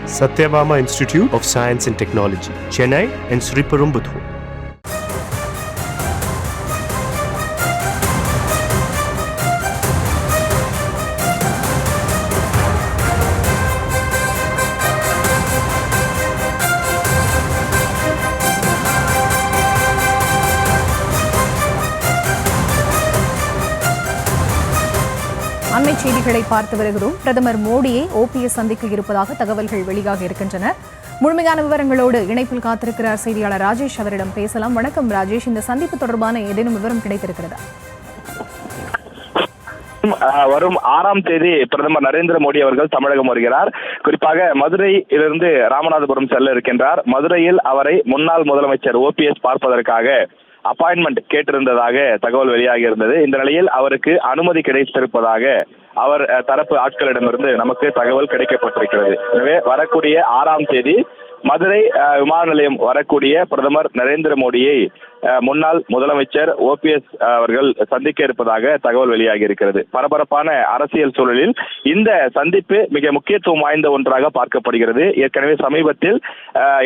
Satyabama Institute of Science and Technology, Chennai and Sriperumbudur. அண்மை செய்திகளை பார்த்து வருகிறோம். பிரதமர் மோடியை ஓபிஎஸ் சந்திக்க இருப்பதாக தகவல்கள் வெளியாக இருக்கின்றன. முழுமையான விவரங்களோடு இணைப்பில் காத்திருக்கிறார் செய்தியாளர் ராஜேஷ். அவரிடம் பேசலாம். வணக்கம் ராஜேஷ், இந்த சந்திப்பு தொடர்பான ஏதேனும் விவரம் கிடைத்திருக்கிறதா? வரும் 6ஆம் தேதி பிரதமர் நரேந்திர மோடி அவர்கள் தமிழகம் வருகிறார். குறிப்பாக மதுரையிலிருந்து ராமநாதபுரம் செல்ல இருக்கின்றார். மதுரையில் அவரை முன்னாள் முதலமைச்சர் ஓபிஎஸ் பார்ப்பதற்காக அப்பாயின்மெண்ட் கேட்டிருந்ததாக தகவல் வெளியாகி இருந்தது. இந்த நிலையில் அவருக்கு அனுமதி கிடைத்திருப்பதாக அவர் தரப்பு ஆட்களிடமிருந்து நமக்கு தகவல் கிடைக்கப்பட்டிருக்கிறது. எனவே வரக்கூடிய 6ஆம் தேதி மதுரை விமான நிலையம் வரக்கூடிய பிரதமர் நரேந்திர மோடியை முன்னாள் முதலமைச்சர் ஓபிஎஸ் அவர்கள் சந்திக்க இருப்பதாக தகவல் வெளியாகி இருக்கிறது. பரபரப்பான அரசியல் சூழலில் இந்த சந்திப்பு மிக முக்கியத்துவம் வாய்ந்த ஒன்றாக பார்க்கப்படுகிறது. ஏற்கனவே சமீபத்தில்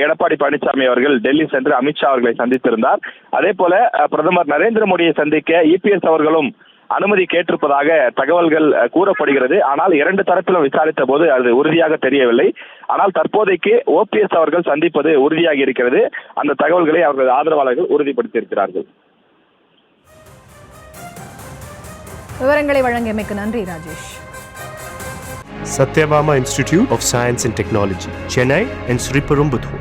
எடப்பாடி பழனிசாமி அவர்கள் டெல்லி சென்று அமித்ஷா அவர்களை சந்தித்திருந்தார். அதே போல பிரதமர் நரேந்திர மோடியை சந்திக்க இபிஎஸ் அவர்களும் அனுமதி கேட்டிருப்பதாக தகவல்கள் கூறப்படுகிறது. ஆனால் இரண்டு தரப்பிலும் விசாரித்த போது அது உறுதியாக தெரியவில்லை. ஆனால் தற்போதைக்கு ஓபிஎஸ் அவர்கள் சந்திப்பது உறுதியாகி இருக்கிறது. அந்த தகவல்களை அவர்கள் ஆதரவாளர்கள் உறுதிப்படுத்தியிருக்கிறார்கள். விவரங்களை வழங்கியமைக்கு நன்றி Rajesh. Satyabama Institute of Science and Technology, Chennai and Sriperumbudur.